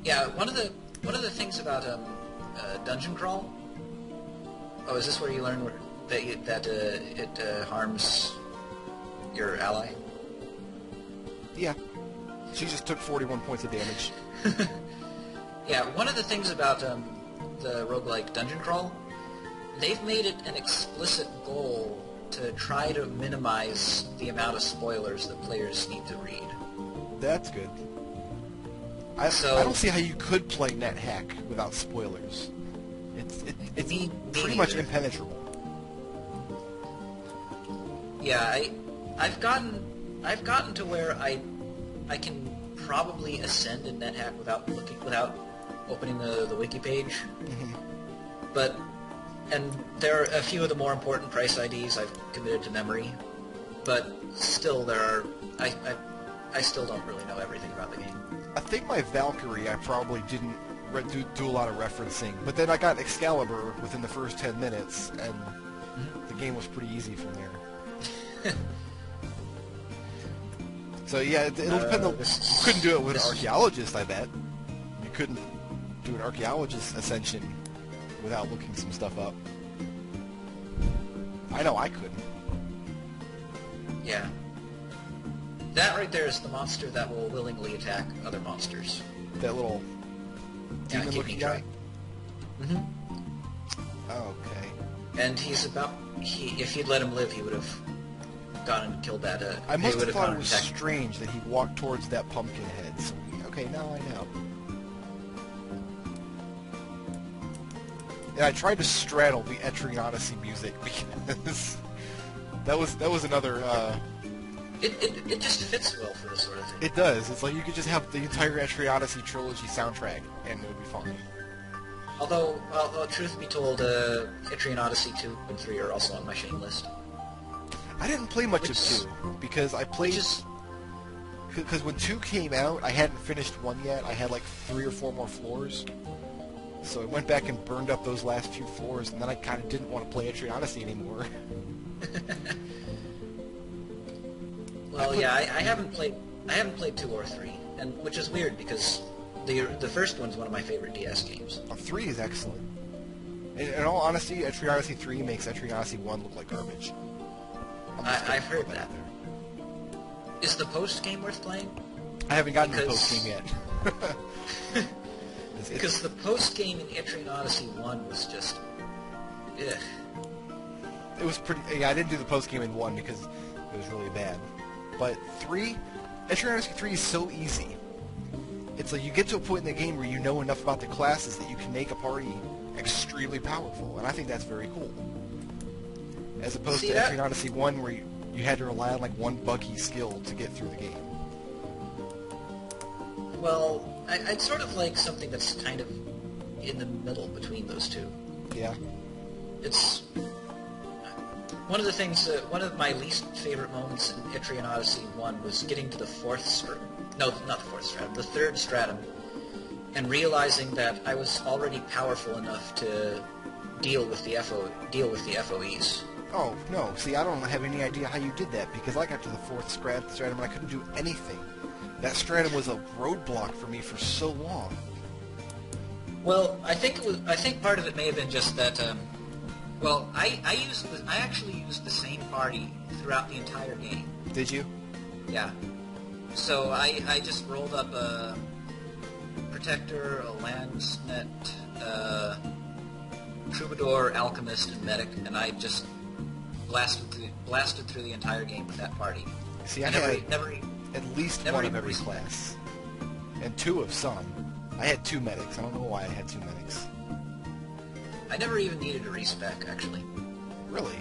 Yeah, one of the things about dungeon crawl. Oh, is this where you learn that it harms your ally? Yeah. She just took 41 points of damage. Yeah, one of the things about the roguelike dungeon crawl, they've made it an explicit goal to try to minimize the amount of spoilers that players need to read. That's good. I don't see how you could play NetHack without spoilers. It's pretty much impenetrable. Yeah, I've gotten to where I can probably ascend in NetHack without opening the wiki page. Mm-hmm. And there are a few of the more important price IDs I've committed to memory, but still I still don't really know everything about the game. I think my Valkyrie I probably didn't do a lot of referencing, but then I got Excalibur within the first 10 minutes, and the game was pretty easy from there. So yeah, it'll depend on... You couldn't do it with an archaeologist, I bet. You couldn't do an archaeologist ascension without looking some stuff up. I know I couldn't. Yeah. That right there is the monster that will willingly attack other monsters. That little demon-looking guy? Mm-hmm. Okay. And if you'd let him live, he would have gone and killed that. I must have thought it was strange that he walked towards that pumpkin head. So okay, now I know. And I tried to straddle the Etrian Odyssey music because that was another. It just fits well for this sort of thing. It does. It's like you could just have the entire Etrian Odyssey trilogy soundtrack, and it would be fine. Although truth be told, Etrian Odyssey 2 and 3 are also on my shame list. I didn't play much of 2 because I played. Because when 2 came out, I hadn't finished 1 yet. I had like 3 or 4 more floors. So I went back and burned up those last few floors, and then I kind of didn't want to play Etrian Odyssey anymore. Well, yeah, I haven't played 2 or 3, and which is weird because the first one's one of my favorite DS games. 3 is excellent. In all honesty, Etrian Odyssey 3 makes Etrian Odyssey 1 look like garbage. I've heard that. Is the post game worth playing? I haven't gotten to the post game yet. Because the post game in Etrian Odyssey 1 was just, ugh. It was pretty. Yeah, I didn't do the post game in 1 because it was really bad. But 3, Etrian Odyssey 3 is so easy. It's like you get to a point in the game where you know enough about the classes that you can make a party extremely powerful, and I think that's very cool. As opposed to Etrian Odyssey 1 where you had to rely on like one buggy skill to get through the game. Well, I'd sort of like something that's kind of in the middle between those two. Yeah. It's... One of the things, one of my least favorite moments in Etrian Odyssey 1 was getting to the fourth stratum. No, not the fourth stratum, the third stratum, and realizing that I was already powerful enough to deal with the FOEs. Oh, no. See, I don't have any idea how you did that, because I got to the fourth stratum and I couldn't do anything. That stratum was a roadblock for me for so long. Well, I think part of it may have been just that, well, I actually used the same party throughout the entire game. Did you? Yeah. So I just rolled up a Protector, a Landsnet, Troubadour, Alchemist, and Medic, and I just blasted through the entire game with that party. See, I had at least one of every class, and 2 of some. I had 2 medics. I don't know why I had 2 medics. I never even needed a respec, actually. Really?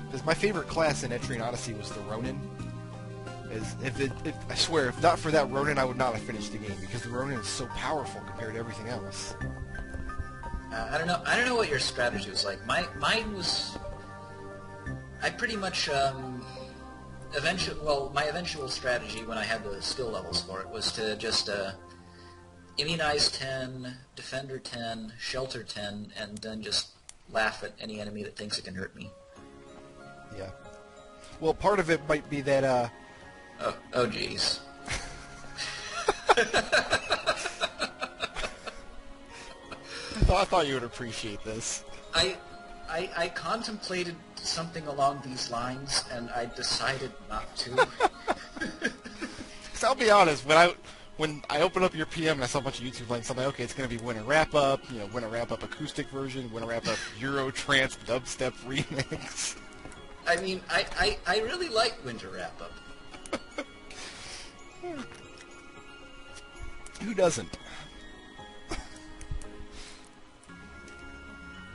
Because my favorite class in Etrian Odyssey was the Ronin. I swear, if not for that Ronin, I would not have finished the game, because the Ronin is so powerful compared to everything else. I don't know what your strategy was like. Mine was... I pretty much, my eventual strategy when I had the skill levels for it was to just, Immunize 10, Defender 10, Shelter 10, and then just laugh at any enemy that thinks it can hurt me. Yeah. Well, part of it might be that, Oh jeez. I thought you would appreciate this. I contemplated something along these lines, and I decided not to. Because I'll be honest, when I open up your PM and I saw a bunch of YouTube links, I'm like, okay, it's going to be Winter Wrap-Up, Winter Wrap-Up acoustic version, Winter Wrap-Up Euro Trance dubstep remix. I mean, I really like Winter Wrap-Up. Who doesn't?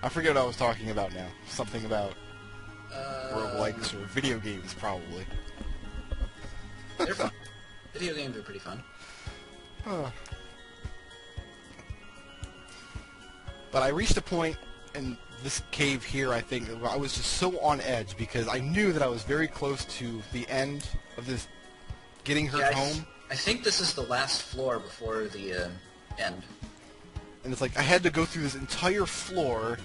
I forget what I was talking about now. Something about roguelikes or video games, probably. They're fun. Video games are pretty fun. But I reached a point in this cave here, I think, where I was just so on edge because I knew that I was very close to the end of this, getting her home. I think this is the last floor before the end. And it's like I had to go through this entire floor,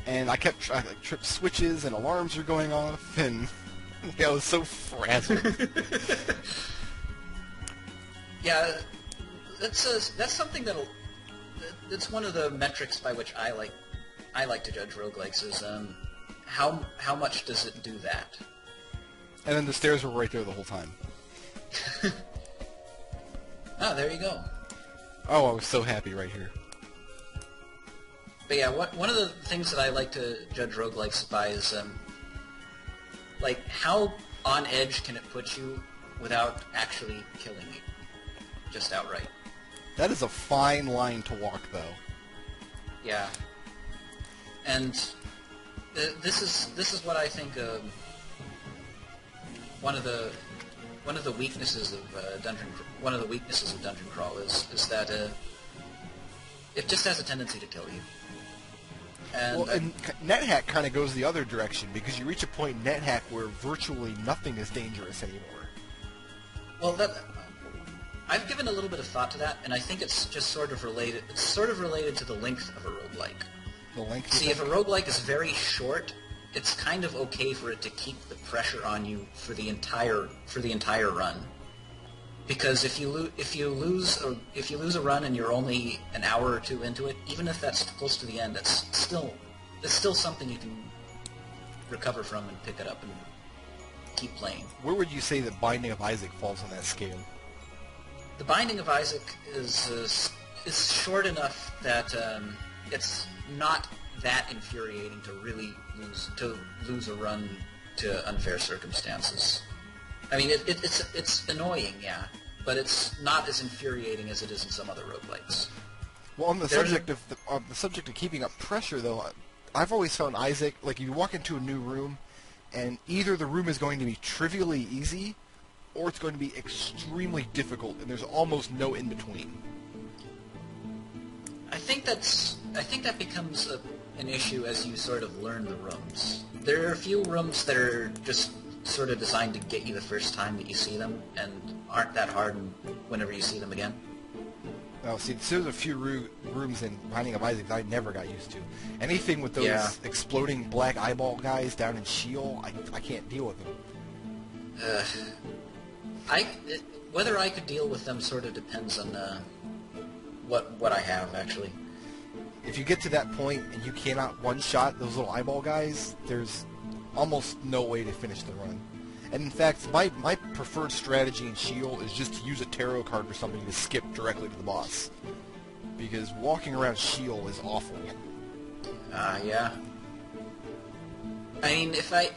and I tripped switches, and alarms were going off, and I was so frazzled. Yeah, that's something that's one of the metrics by which I like to judge roguelikes is how much does it do that? And then the stairs were right there the whole time. Oh, there you go. Oh, I was so happy right here. But yeah, one of the things that I like to judge roguelikes by is, like, how on edge can it put you without actually killing you, just outright. That is a fine line to walk, though. Yeah. And this is what I think one of the weaknesses of dungeon crawl is that it just has a tendency to kill you. And NetHack kind of goes the other direction because you reach a point in NetHack where virtually nothing is dangerous anymore. Well, I've given a little bit of thought to that, and I think it's just sort of related. It's sort of related to the length of a roguelike. The length. See, if a roguelike is very short, it's kind of okay for it to keep the pressure on you for the entire run. Because if you lose a run and you're only an hour or two into it, even if that's close to the end, it's still something you can recover from and pick it up and keep playing. Where would you say that Binding of Isaac falls on that scale? The Binding of Isaac is short enough that it's not that infuriating to really lose a run to unfair circumstances. I mean, it's annoying, yeah, but it's not as infuriating as it is in some other roguelikes. Well, on the subject of keeping up pressure, though, I've always found Isaac, like, if you walk into a new room, and either the room is going to be trivially easy, or it's going to be extremely difficult, and there's almost no in between. I think that becomes an issue as you sort of learn the rooms. There are a few rooms that are just sort of designed to get you the first time that you see them, and aren't that hard whenever you see them again. Well, see, there's a few rooms in Binding of Isaac that I never got used to. Anything with those exploding black eyeball guys down in Sheol, I can't deal with them. Whether I could deal with them sort of depends on what I have, actually. If you get to that point and you cannot one-shot those little eyeball guys, there's almost no way to finish the run. And in fact, my preferred strategy in Sheol is just to use a tarot card or something to skip directly to the boss. Because walking around Sheol is awful. Yeah. I mean, if I'm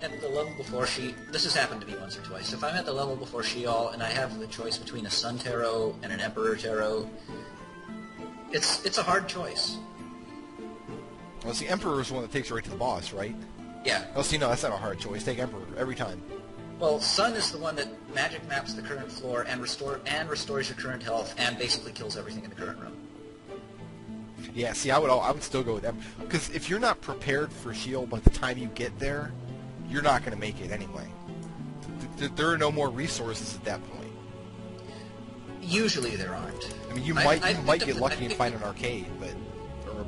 at the level before this has happened to me once or twice. If I'm at the level before Sheol and I have the choice between a Sun Tarot and an Emperor Tarot, it's a hard choice. Well, see, Emperor is the one that takes you right to the boss, right? Yeah. Oh, see, no, that's not a hard choice. Take Emperor every time. Well, Sun is the one that magic maps the current floor and restores your current health and basically kills everything in the current room. Yeah, see, I would still go with them because if you're not prepared for Sheol by the time you get there, you're not going to make it anyway. There are no more resources at that point. Usually there aren't. I mean, you might get lucky and find an arcade, but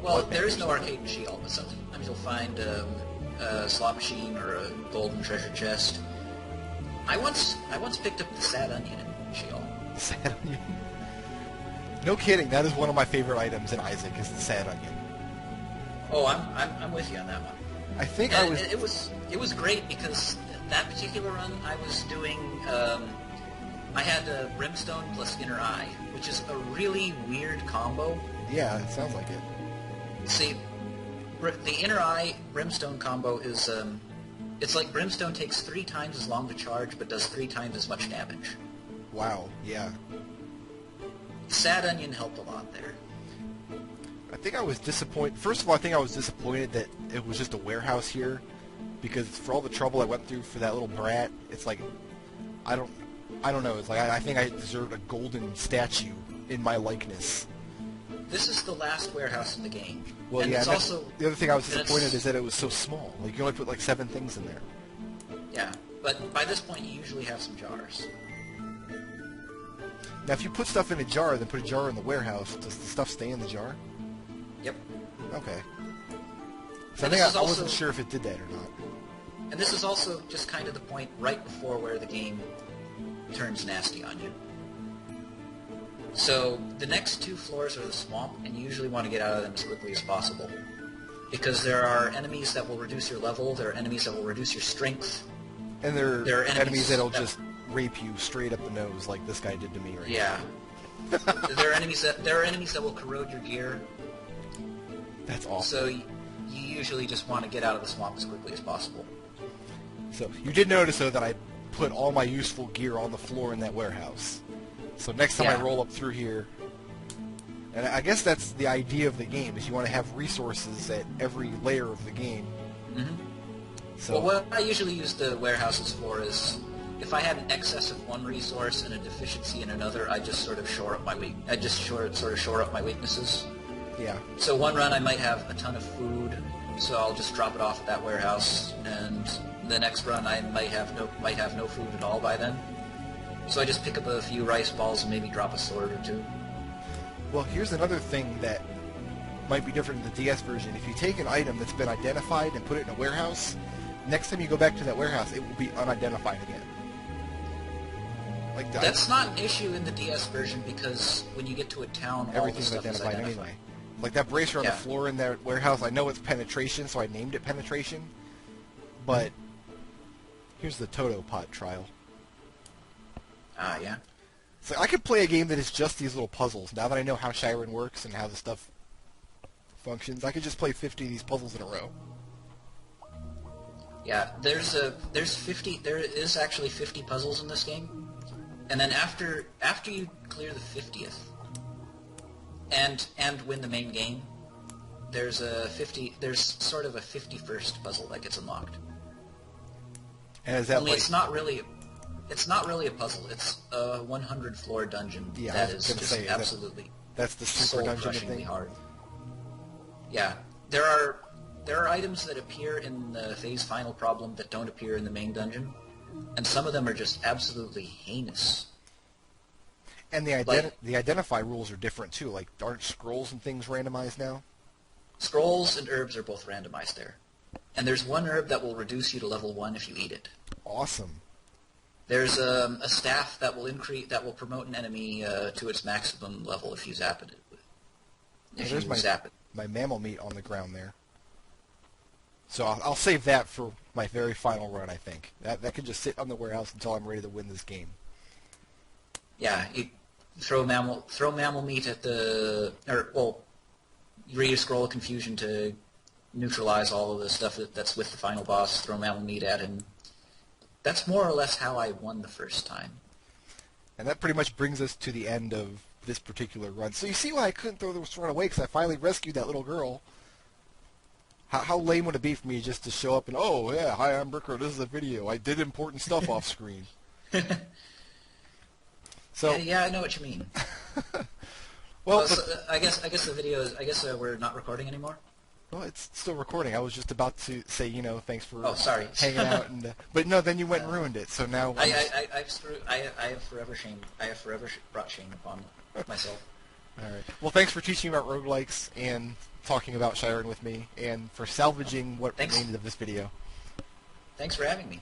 well, there is no arcade in Sheol, but sometimes you'll find a slot machine or a golden treasure chest. I once picked up the Sad Onion in Sheol. sad onion. No kidding, that is one of my favorite items in Isaac, is the sad onion. Oh, I'm with you on that one. I think And it was great because that particular run I was doing. I had Brimstone plus Inner Eye, which is a really weird combo. Yeah, it sounds like it. See, the Inner Eye Brimstone combo is it's like Brimstone takes 3 times as long to charge, but does 3 times as much damage. Wow, yeah. Sad Onion helped a lot there. I think I was disappointed. First of all, I think I was disappointed that it was just a warehouse here, because for all the trouble I went through for that little brat, it's like, I don't know. It's like I think I deserved a golden statue in my likeness. This is the last warehouse in the game. Well, and yeah. it's also, the other thing I was disappointed is that it was so small. Like you only put like 7 things in there. Yeah, but by this point you usually have some jars. Now, if you put stuff in a jar, then put a jar in the warehouse, does the stuff stay in the jar? Yep. Okay. So I wasn't sure if it did that or not. And this is also just kind of the point right before where the game turns nasty on you. So the next 2 floors are the swamp, and you usually want to get out of them as quickly as possible. Because there are enemies that will reduce your level, there are enemies that will reduce your strength. And there are enemies that'll that just rape you straight up the nose like this guy did to me right Yeah. There are enemies that will corrode your gear. That's awful. So you usually just want to get out of the swamp as quickly as possible. So you did notice, though, that I put all my useful gear on the floor in that warehouse. So next time I roll up through here, and I guess that's the idea of the game, is you want to have resources at every layer of the game. Mm-hmm. So, well, what I usually use the warehouses for is, if I had an excess of one resource and a deficiency in another, I just sort of shore up my shore up my weaknesses. Yeah. So one run I might have a ton of food, so I'll just drop it off at that warehouse, and the next run I might have no food at all by then. So I just pick up a few rice balls and maybe drop a sword or 2. Well, here's another thing that might be different in the DS version. If you take an item that's been identified and put it in a warehouse, next time you go back to that warehouse, it will be unidentified again. Like that's not an issue in the DS version, because when you get to a town, everything's all the stuff identified anyway. Like that bracer on the floor in that warehouse, I know it's penetration, so I named it penetration. But here's the Toto pot trial. Ah, yeah. So I could play a game that is just these little puzzles. Now that I know how Shiren works and how the stuff functions, I could just play 50 of these puzzles in a row. Yeah, there is actually 50 puzzles in this game, and then after you clear the 50th and win the main game, there's sort of a 51st puzzle that gets unlocked. And is that Only it's not really a puzzle. It's a 100 floor dungeon that is just absolutely that's the super dungeon soul-crushingly thing. hard. Yeah, there are items that appear in the phase final problem that don't appear in the main dungeon, and some of them are just absolutely heinous. And the identify rules are different too. Like, aren't scrolls and things randomized now? Scrolls and herbs are both randomized there, and there's one herb that will reduce you to level 1 if you eat it. Awesome. There's a staff that will promote an enemy to its maximum level if you zap it. My mammal meat on the ground there. So I'll save that for my very final run, I think. That can just sit on the warehouse until I'm ready to win this game. Yeah, you throw mammal meat at you read a Scroll of Confusion to neutralize all of the stuff that's with the final boss, throw mammal meat at him. That's more or less how I won the first time. And that pretty much brings us to the end of this particular run. So you see why I couldn't throw this run away, because I finally rescued that little girl. How lame would it be for me just to show up and, oh, yeah, hi, I'm Bricker, this is a video. I did important stuff off screen. So yeah, I know what you mean. So I guess the video is, we're not recording anymore? Well, it's still recording. I was just about to say, thanks for hanging out, and but no, then you went and ruined it. So now I have forever brought shame upon myself. All right. Well, thanks for teaching about roguelikes and talking about Shiren with me, and for salvaging what remained of this video. Thanks for having me.